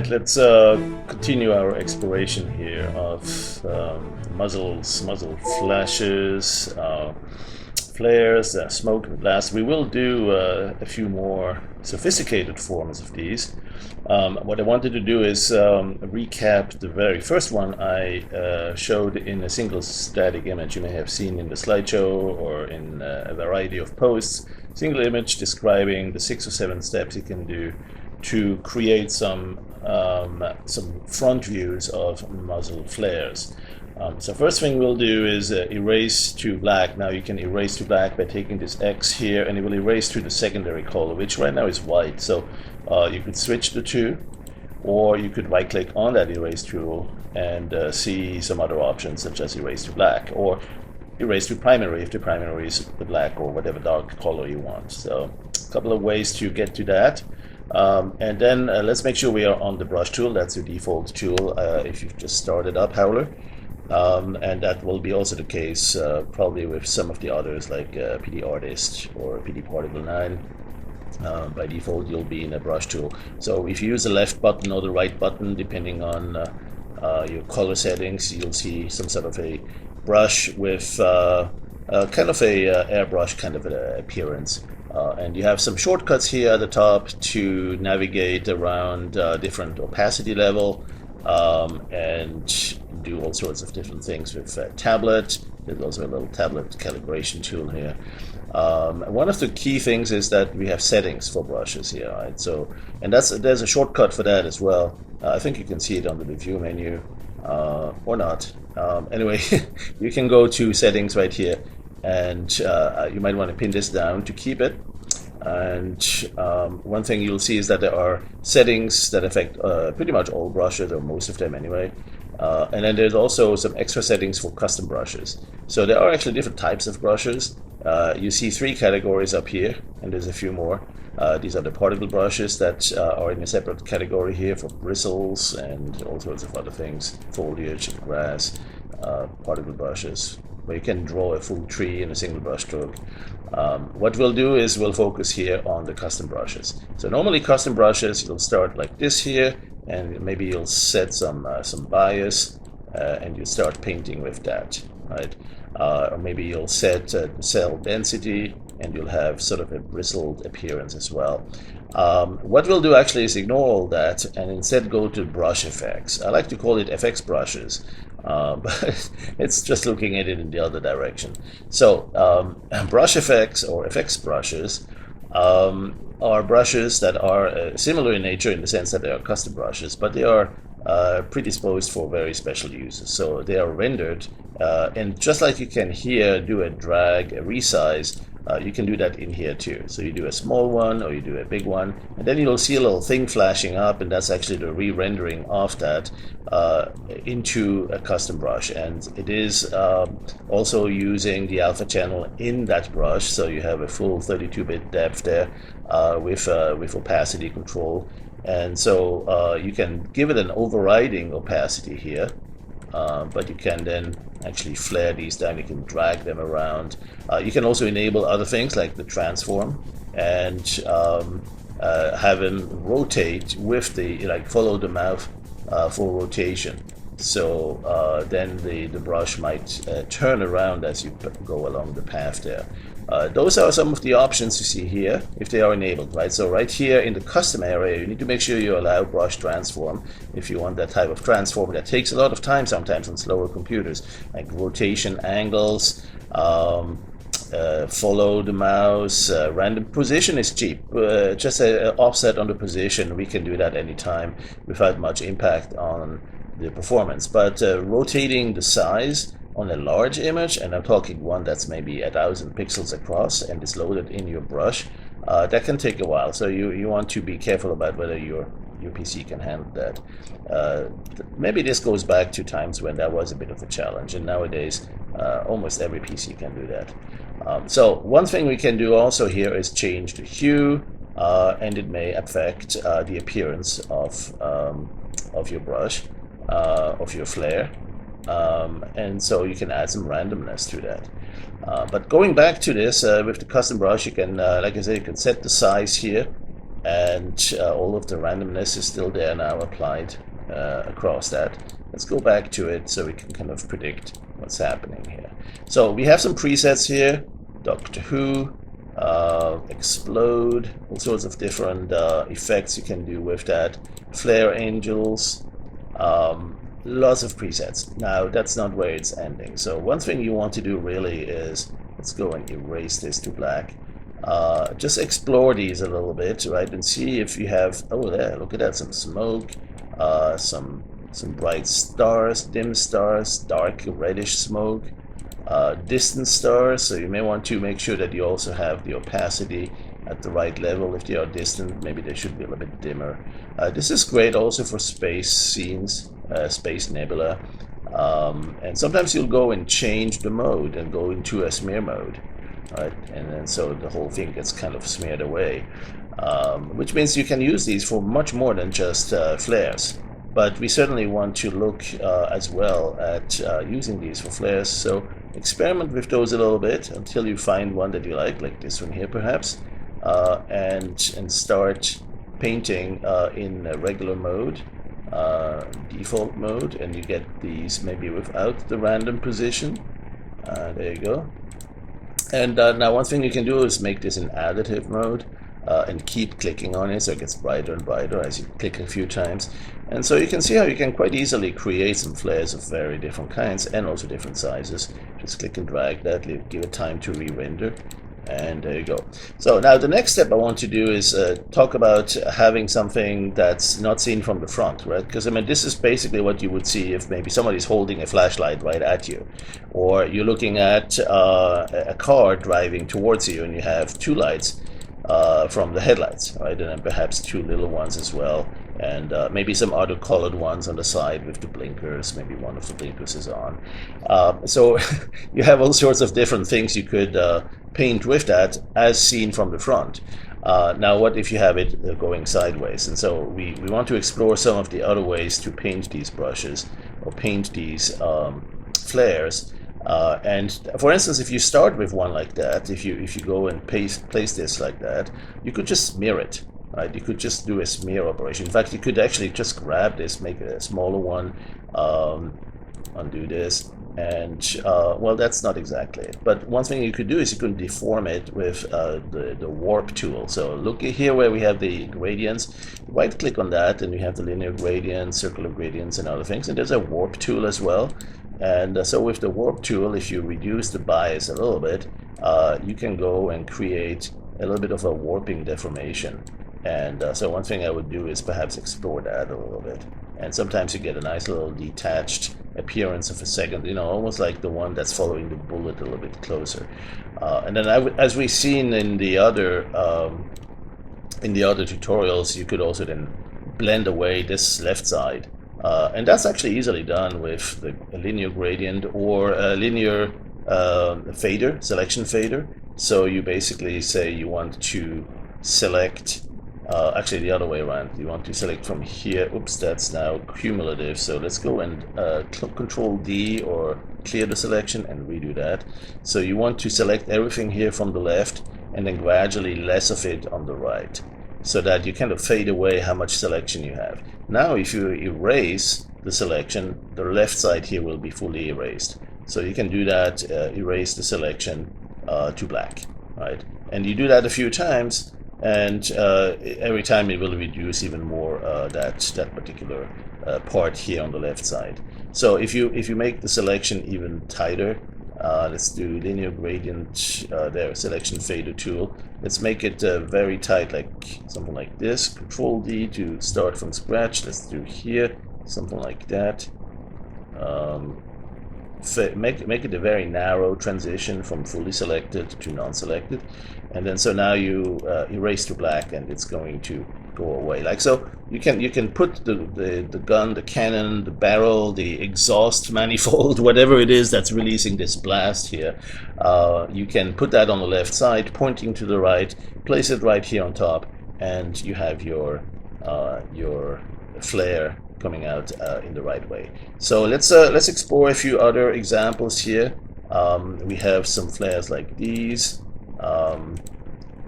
Alright, let's continue our exploration here of muzzle flashes, flares, smoke and blast. We will do a few more sophisticated forms of these. What I wanted to do is recap the very first one I showed in a single static image you may have seen in the slideshow or in a variety of posts. Single image describing the 6 or 7 steps you can do to create some front views of muzzle flares. So first thing we'll do is erase to black. Now you can erase to black by taking this X here, and it will erase to the secondary color, which right now is white. So you could switch the two, or you could right click on that erase tool and see some other options such as erase to black, or erase to primary if the primary is the black or whatever dark color you want. So a couple of ways to get to that. And then let's make sure we are on the brush tool. That's your default tool if you've just started up Howler. And that will be also the case probably with some of the others like PD Artist or PD Particle 9. By default you'll be in a brush tool. So if you use the left button or the right button depending on your color settings, you'll see some sort of a brush with kind of a airbrush kind of an appearance. And you have some shortcuts here at the top to navigate around different opacity level and do all sorts of different things with tablet. There's also a little tablet calibration tool here. One of the key things is that we have settings for brushes here, right? So, and there's a shortcut for that as well. I think you can see it under the view menu or not. Anyway, you can go to settings right here, and you might want to pin this down to keep it. And one thing you'll see is that there are settings that affect pretty much all brushes, or most of them anyway. And then there's also some extra settings for custom brushes. So there are actually different types of brushes. You see 3 categories up here, and there's a few more. These are the particle brushes that are in a separate category here for bristles and all sorts of other things, foliage and grass, particle brushes, where you can draw a full tree in a single brush stroke. What we'll do is we'll focus here on the custom brushes. So normally custom brushes, you'll start like this here, and maybe you'll set some bias, and you start painting with that, right? Or maybe you'll set cell density, and you'll have sort of a bristled appearance as well. What we'll do actually is ignore all that and instead go to brush effects. I like to call it FX brushes, but it's just looking at it in the other direction. So brush effects or FX brushes are brushes that are similar in nature in the sense that they are custom brushes, but they are predisposed for very special uses. So they are rendered, and just like you can here do a drag, a resize, you can do that in here too. So you do a small one or you do a big one, and then you'll see a little thing flashing up, and that's actually the re-rendering of that into a custom brush. And it is also using the alpha channel in that brush, so you have a full 32-bit depth there with opacity control. And so you can give it an overriding opacity here, but you can then actually flare these down. You can drag them around. You can also enable other things like the transform and have them rotate with the, like, follow the mouth for rotation. So then the brush might turn around as you go along the path there. Those are some of the options you see here if they are enabled, right? So right here in the custom area, you need to make sure you allow brush transform if you want that type of transform. That takes a lot of time sometimes on slower computers, like rotation angles, follow the mouse, random position is cheap. Just an offset on the position, we can do that anytime without much impact on the performance. But rotating the size on a large image, and I'm talking one that's maybe 1,000 pixels across and is loaded in your brush, that can take a while. So you want to be careful about whether your PC can handle that. Maybe this goes back to times when that was a bit of a challenge, and nowadays almost every PC can do that. So one thing we can do also here is change the hue, and it may affect the appearance of your brush, of your flare. And so you can add some randomness to that. But going back to this, with the custom brush, you can, like I said, you can set the size here and all of the randomness is still there now applied across that. Let's go back to it so we can kind of predict what's happening here. So we have some presets here: Doctor Who, explode, all sorts of different effects you can do with that, flare angels, lots of presets. Now that's not where it's ending. So one thing you want to do really is, let's go and erase this to black. Just explore these a little bit, right, and see if you have, oh there, look at that, some smoke, some bright stars, dim stars, dark reddish smoke, distant stars. So you may want to make sure that you also have the opacity at the right level. If they are distant, maybe they should be a little bit dimmer. This is great also for space scenes, space nebula, and sometimes you'll go and change the mode and go into a smear mode, right, and then so the whole thing gets kind of smeared away, which means you can use these for much more than just flares. But we certainly want to look as well at using these for flares. So experiment with those a little bit until you find one that you like this one here perhaps, and start painting in a regular mode, default mode, and you get these maybe without the random position. There you go. And now one thing you can do is make this in additive mode. And keep clicking on it so it gets brighter and brighter as you click a few times. And so you can see how you can quite easily create some flares of very different kinds and also different sizes. Just click and drag that, give it time to re-render, and there you go. So now the next step I want to do is talk about having something that's not seen from the front, right? Because I mean, this is basically what you would see if maybe somebody's holding a flashlight right at you, or you're looking at a car driving towards you and you have two lights from the headlights, right, and then perhaps two little ones as well, and maybe some other colored ones on the side with the blinkers. Maybe one of the blinkers is on. So you have all sorts of different things you could paint with that as seen from the front. Now what if you have it going sideways? And so we want to explore some of the other ways to paint these brushes or paint these flares. And for instance, if you start with one like that, if you go and place this like that, you could just smear it, right? You could just do a smear operation. In fact, you could actually just grab this, make it a smaller one, undo this, and well, that's not exactly it. But one thing you could do is you could deform it with the warp tool. So look here where we have the gradients. Right click on that, and you have the linear gradients, circular gradients, and other things. And there's a warp tool as well. And so with the warp tool, if you reduce the bias a little bit, you can go and create a little bit of a warping deformation. And so one thing I would do is perhaps explore that a little bit. And sometimes you get a nice little detached appearance of a second, you know, almost like the one that's following the bullet a little bit closer. And then as we've seen in the other tutorials, you could also then blend away this left side. And that's actually easily done with a linear gradient or a linear fader, selection fader. So you basically say you want to select, actually the other way around, you want to select from here. Oops, that's now cumulative. So let's go and Control D or clear the selection and redo that. So you want to select everything here from the left and then gradually less of it on the right, so that you kind of fade away how much selection you have. Now if you erase the selection, the left side here will be fully erased. So you can do that, erase the selection to black, right? And you do that a few times, and every time it will reduce even more that particular part here on the left side. So if you make the selection even tighter, let's do linear gradient, there, selection fader tool. Let's make it very tight, like something like this. Control D to start from scratch. Let's do here something like that. Make it a very narrow transition from fully selected to non-selected, and then so now you erase to black, and it's going to go away. Like so, you can put the gun, the cannon, the barrel, the exhaust manifold, whatever it is that's releasing this blast here. You can put that on the left side, pointing to the right. Place it right here on top, and you have your flare coming out in the right way. So let's explore a few other examples here. We have some flares like these.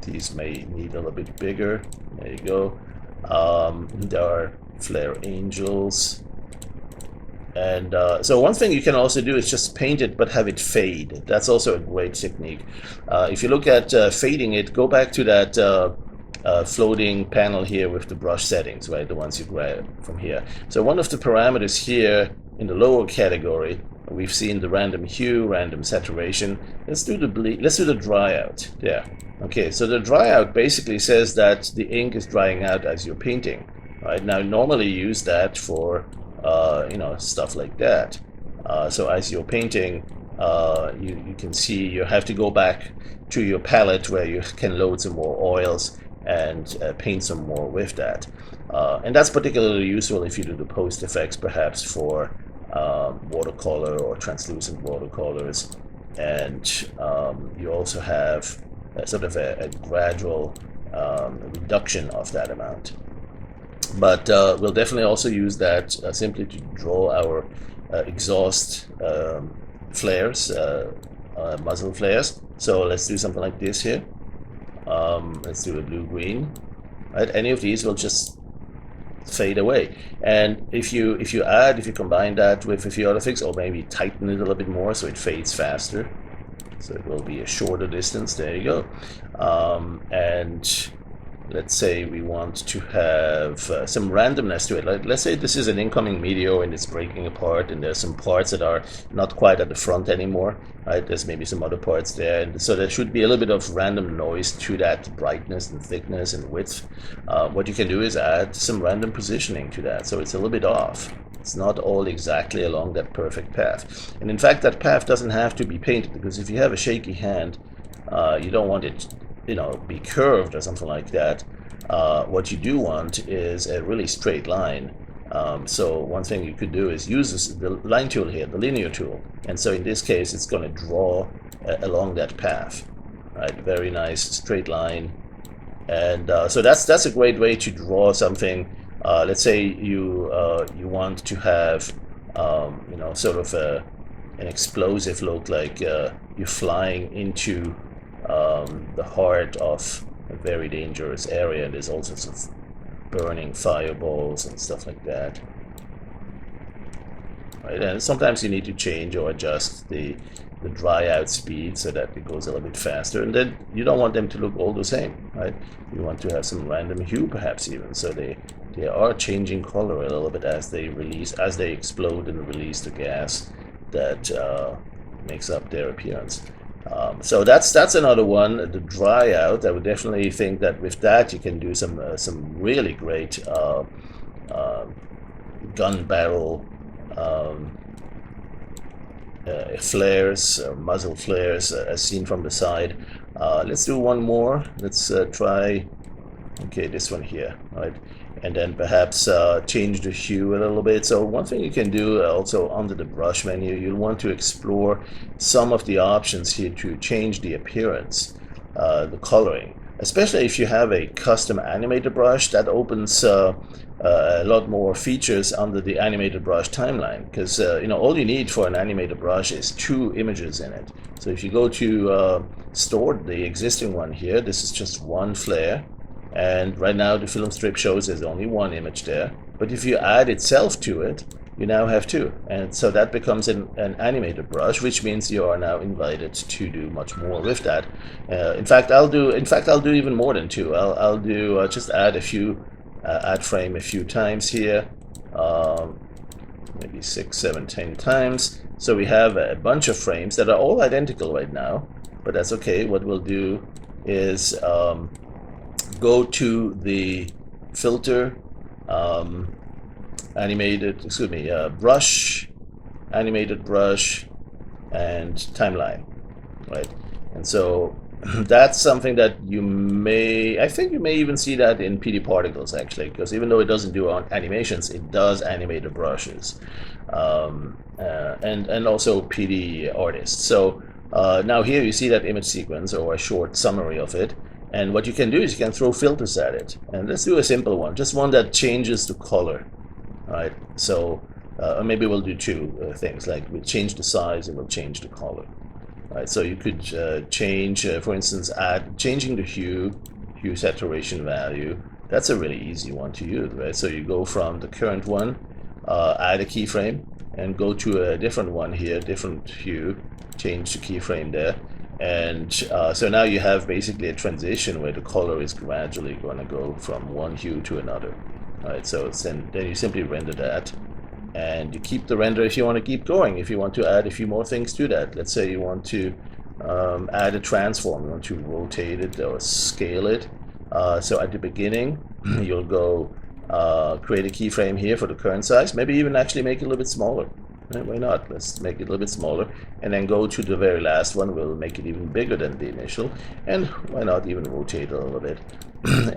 These may need a little bit bigger. There you go. There are flare angels. And so one thing you can also do is just paint it but have it fade. That's also a great technique. If you look at fading it, go back to that floating panel here with the brush settings, right? The ones you grab from here. So one of the parameters here in the lower category, we've seen the random hue, random saturation. Let's do the dry out. There. Okay, so the dry out basically says that the ink is drying out as you're painting. Right? Now normally you use that for you know, stuff like that. So as you're painting, you can see you have to go back to your palette where you can load some more oils and paint some more with that. And that's particularly useful if you do the post effects, perhaps for watercolor or translucent watercolors. And you also have sort of a gradual reduction of that amount. But we'll definitely also use that simply to draw our exhaust flares, muzzle flares. So let's do something like this here. Let's do a blue-green. Right? Any of these will just fade away. And if you combine that with a few other things, or maybe tighten it a little bit more so it fades faster, so it will be a shorter distance. There you go. And let's say we want to have some randomness to it. Like, let's say this is an incoming meteor and it's breaking apart, and there's some parts that are not quite at the front anymore. Right? There's maybe some other parts there, and so there should be a little bit of random noise to that brightness and thickness and width. What you can do is add some random positioning to that, so it's a little bit off. It's not all exactly along that perfect path. And in fact, that path doesn't have to be painted, because if you have a shaky hand, you don't want it, you know, be curved or something like that. What you do want is a really straight line. So one thing you could do is use the line tool here, the linear tool. And so in this case, it's going to draw along that path. Right, very nice straight line. And so that's a great way to draw something. Let's say you want to have you know, sort of an explosive look, like you're flying into the heart of a very dangerous area, and there's all sorts of burning fireballs and stuff like that. Right, and sometimes you need to change or adjust the dry out speed so that it goes a little bit faster, and then you don't want them to look all the same, right? You want to have some random hue, perhaps even, so they are changing color a little bit as they explode and release the gas that makes up their appearance. So that's another one, the dry out. I would definitely think that with that you can do some really great gun barrel flares, muzzle flares, as seen from the side. Let's do one more. Let's try, okay, this one here, right? And then perhaps change the hue a little bit. So one thing you can do also under the brush menu, you'll want to explore some of the options here to change the appearance, the coloring. Especially if you have a custom animator brush, that opens a lot more features under the animator brush timeline, because you know, all you need for an animator brush is 2 images in it. So if you go to store the existing one here, this is just one flare. And right now the film strip shows there's only 1 image there. But if you add itself to it, you now have 2. And so that becomes an animated brush, which means you are now invited to do much more with that. In fact, I'll do even more than 2. I'll do just add a few, add frame a few times here, maybe 6, 7, 10 times. So we have a bunch of frames that are all identical right now, but that's okay. What we'll do is go to the filter, brush, animated brush, and timeline, right? And so that's something that I think you may even see that in PD Particles, actually, because even though it doesn't do animations, it does animated brushes, and also PD Artist. So now here you see that image sequence, or a short summary of it. And what you can do is you can throw filters at it. And let's do a simple one, just one that changes the color, right? So maybe we'll do 2 things, like we'll change the size and we'll change the color. Right, so you could change, for instance, changing the hue saturation value. That's a really easy one to use, right? So you go from the current one, add a keyframe, and go to a different one here, different hue, change the keyframe there. And so now you have basically a transition where the color is gradually going to go from one hue to another. Right, so then you simply render that, and you keep the render if you want to keep going, if you want to add a few more things to that. Let's say you want to add a transform, you want to rotate it or scale it. So at the beginning, you'll go create a keyframe here for the current size, maybe even actually make it a little bit smaller. Why not? Let's make it a little bit smaller, and then go to the very last one. We'll make it even bigger than the initial, and why not even rotate a little bit,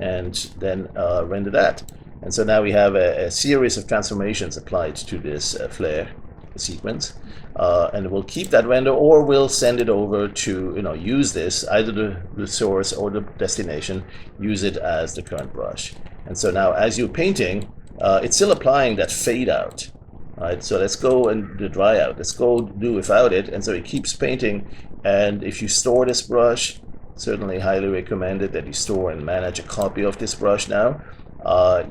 and then render that. And so now we have a series of transformations applied to this flare sequence, and we'll keep that render, or we'll send it over to use this, either the source or the destination, use it as the current brush. And so now as you're painting, it's still applying that fade out. Right, so let's go and do dry out. Let's go do without it. And so it keeps painting. And if you store this brush, certainly highly recommended that you store and manage a copy of this brush now.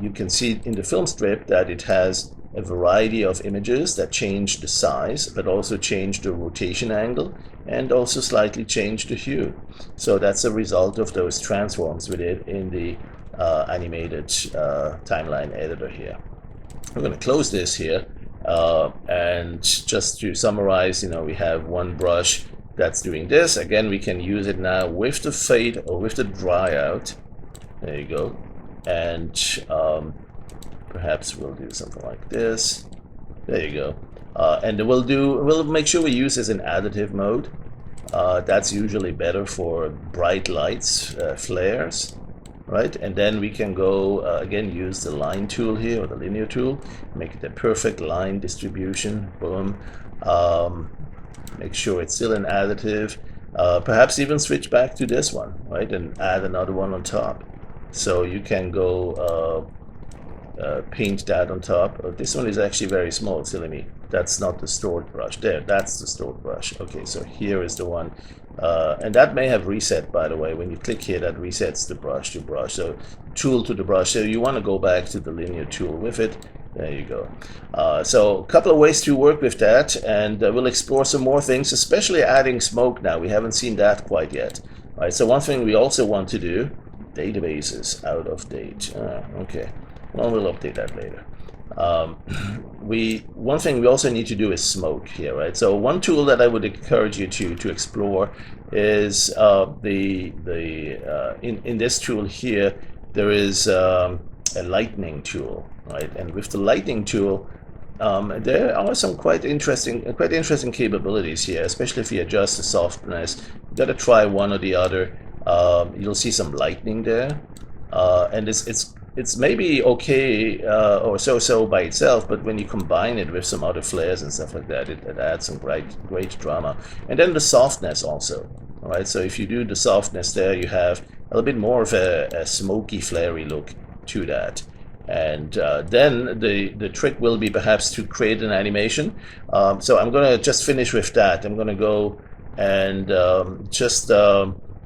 You can see in the film strip that it has a variety of images that change the size, but also change the rotation angle, and also slightly change the hue. So that's a result of those transforms we did in the animated timeline editor here. We're going to close this here. And just to summarize, we have one brush that's doing this. Again, we can use it now with the fade or with the dry out. There you go. And perhaps we'll do something like this. There you go. And we'll make sure we use this in additive mode. That's usually better for bright lights, flares. Right, and then we can go again, use the line tool here, or the linear tool, make it a perfect line distribution. Boom. Make sure it's still an additive. Perhaps even switch back to this one, right, and add another one on top. So you can go paint that on top. This one is actually very small, silly me. That's not the stored brush. There, that's the stored brush. Okay, so here is the one. And that may have reset, by the way. When you click here, that resets the brush to brush. So tool to the brush. So you want to go back to the linear tool with it. There you go. So a couple of ways to work with that, and we'll explore some more things, especially adding smoke now. We haven't seen that quite yet. All right, so one thing we also want to do, databases out of date. Okay, well, we'll update that later. One thing we also need to do is smoke here, right? So one tool that I would encourage you to explore is in this tool here, there is a lightning tool, right? And with the lightning tool, there are some quite interesting capabilities here, especially if you adjust the softness. You got to try one or the other. You'll see some lightning there, and it's maybe okay or so by itself, but when you combine it with some other flares and stuff like that, it adds some great drama. And then the softness also. All right, so if you do the softness there, you have a little bit more of a smoky, flary look to that. And then the trick will be perhaps to create an animation. So I'm going to just finish with that. I'm going to go and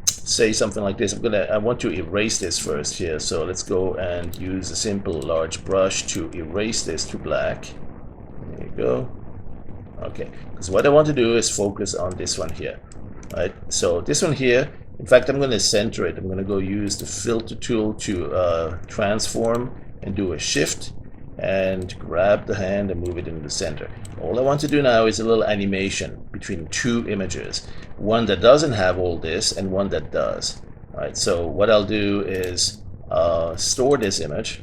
say something like this. I want to erase this first here. So let's go and use a simple large brush to erase this to black. There you go. Okay, because what I want to do is focus on this one here. Right, so this one here, in fact, I'm going to center it. I'm going to go use the filter tool to transform and do a shift and grab the hand and move it into the center. All I want to do now is a little animation between two images, one that doesn't have all this and one that does. All right, so what I'll do is store this image,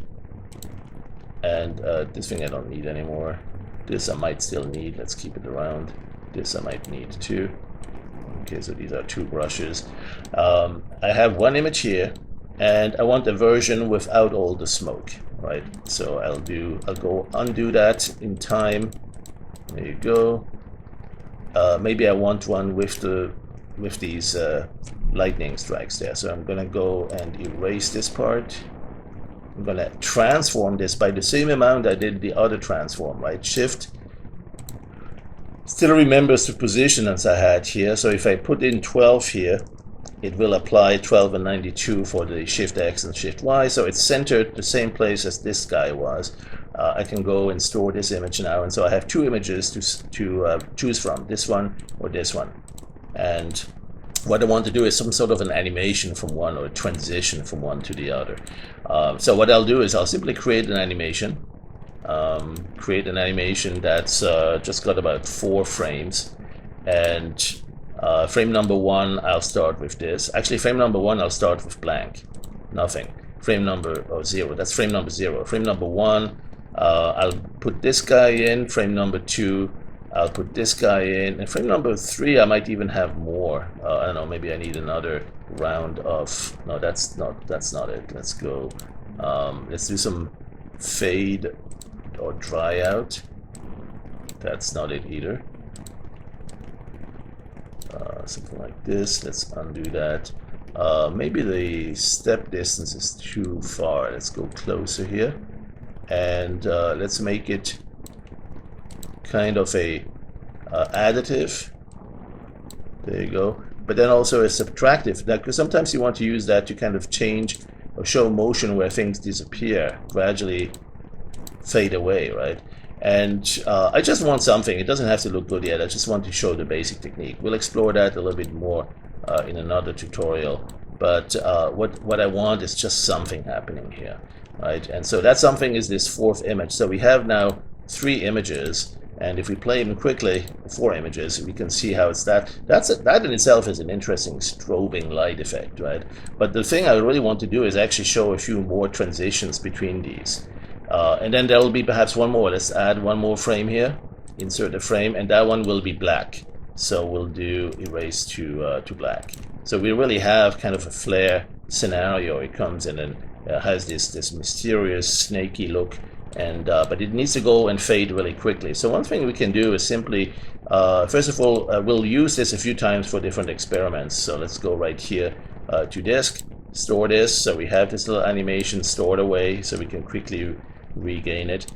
and this thing I don't need anymore. This I might still need. Let's keep it around. This I might need too. Okay, so these are two brushes. I have one image here, and I want a version without all the smoke, right? So I'll go undo that in time. There you go. Maybe I want one with these lightning strikes there. So I'm gonna go and erase this part. I'm gonna transform this by the same amount I did the other transform, right? Shift, Still remembers the position as I had here. So if I put in 12 here, it will apply 12 and 92 for the Shift X and Shift Y. So it's centered the same place as this guy was. I can go and store this image now, and so I have two images to choose from, this one or this one. And what I want to do is some sort of an animation from one, or a transition from one to the other. So what I'll do is I'll simply create an animation. That's just got about 4 frames, and frame number 1 I'll start with this. Actually, frame number 1 I'll start with blank, nothing. Frame number 0, that's frame number 0. Frame number 1, I'll put this guy in. Frame number 2, I'll put this guy in, and frame number 3 I might even have more. I don't know, maybe I need another round of, no, that's not it. Let's go, let's do some fade or dry out. That's not it either. Something like this. Let's undo that. Maybe the step distance is too far. Let's go closer here, and let's make it kind of a additive. There you go. But then also a subtractive, because sometimes you want to use that to kind of change or show motion where things disappear, gradually fade away, right? And I just want something. It doesn't have to look good yet. I just want to show the basic technique. We'll explore that a little bit more in another tutorial. But what I want is just something happening here, right? And so that something is this 4th image. So we have now 3 images, and if we play them quickly, 4 images, we can see how it's that. That in itself is an interesting strobing light effect, right? But the thing I really want to do is actually show a few more transitions between these. And then there will be perhaps one more. Let's add one more frame here, insert a frame, and that one will be black. So we'll do erase to black. So we really have kind of a flare scenario. It comes in and has this mysterious snaky look, and but it needs to go and fade really quickly. So one thing we can do is simply, first of all, we'll use this a few times for different experiments. So let's go right here to disk, store this. So we have this little animation stored away, so we can quickly regain it.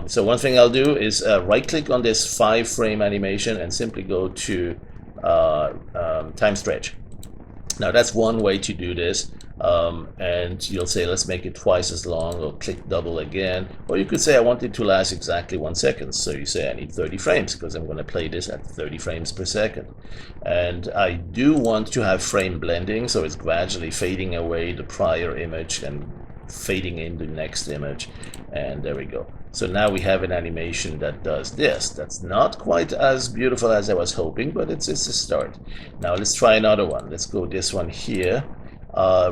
So one thing I'll do is right click on this 5-frame animation and simply go to time stretch. Now that's one way to do this, and you'll say let's make it twice as long, or click double again, or you could say I want it to last exactly 1 second. So you say I need 30 frames because I'm going to play this at 30 frames per second. And I do want to have frame blending, so it's gradually fading away the prior image and fading in the next image, and there we go. So now we have an animation that does this. That's not quite as beautiful as I was hoping, but it's a start. Now let's try another one. Let's go this one here,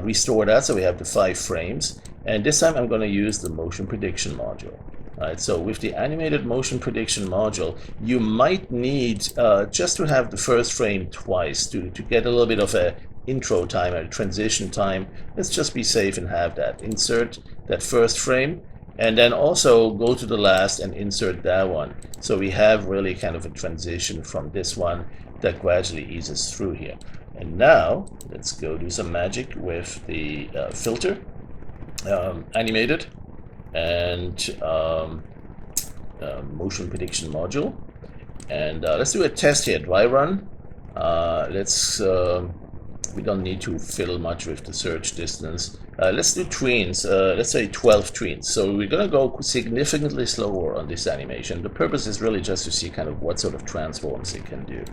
restore that so we have the 5 frames, and this time I'm going to use the motion prediction module. Alright, so with the animated motion prediction module, you might need just to have the first frame twice to get a little bit of a intro time or transition time. Let's just be safe and have that. Insert that first frame, and then also go to the last and insert that one. So we have really kind of a transition from this one that gradually eases through here. And now let's go do some magic with the filter, animated, and motion prediction module. And let's do a test here, dry run. We don't need to fiddle much with the search distance. Let's do tweens, let's say 12 tweens. So we're going to go significantly slower on this animation. The purpose is really just to see kind of what sort of transforms it can do.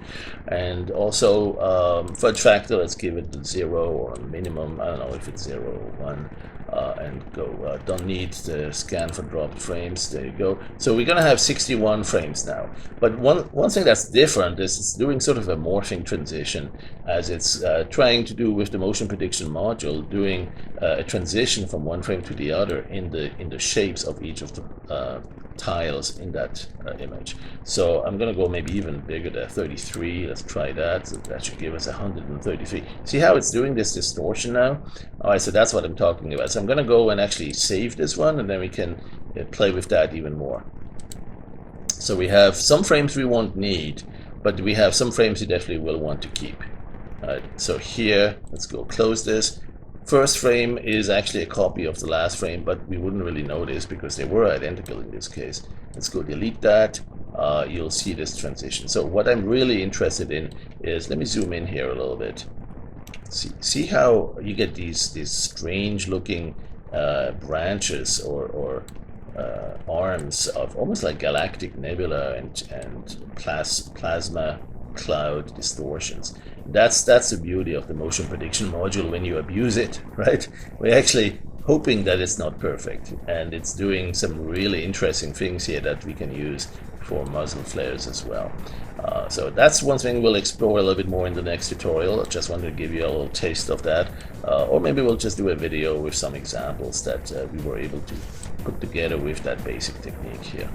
And also fudge factor, let's give it 0 or a minimum. I don't know if it's 0 or 1. And go, don't need the scan for dropped frames. There you go. So we're going to have 61 frames now. But one thing that's different is it's doing sort of a morphing transition, as it's trying to do with the motion prediction module, doing a transition from one frame to the other in the shapes of each of the tiles in that image. So I'm going to go maybe even bigger, there, 33. Let's try that. So that should give us 133. See how it's doing this distortion now? All right, so that's what I'm talking about. So I'm going to go and actually save this one, and then we can play with that even more. So we have some frames we won't need, but we have some frames you definitely will want to keep. All right, so here, let's go close this. First frame is actually a copy of the last frame, but we wouldn't really notice because they were identical in this case. Let's go delete that, you'll see this transition. So what I'm really interested in is, let me zoom in here a little bit. See how you get these strange looking branches or arms of almost like galactic nebula and plasma cloud distortions. That's the beauty of the motion prediction module when you abuse it, right? We're actually hoping that it's not perfect, and it's doing some really interesting things here that we can use for muzzle flares as well. So that's one thing we'll explore a little bit more in the next tutorial. I just wanted to give you a little taste of that, or maybe we'll just do a video with some examples that we were able to put together with that basic technique here.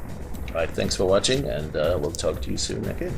Alright, thanks for watching, and we'll talk to you soon again.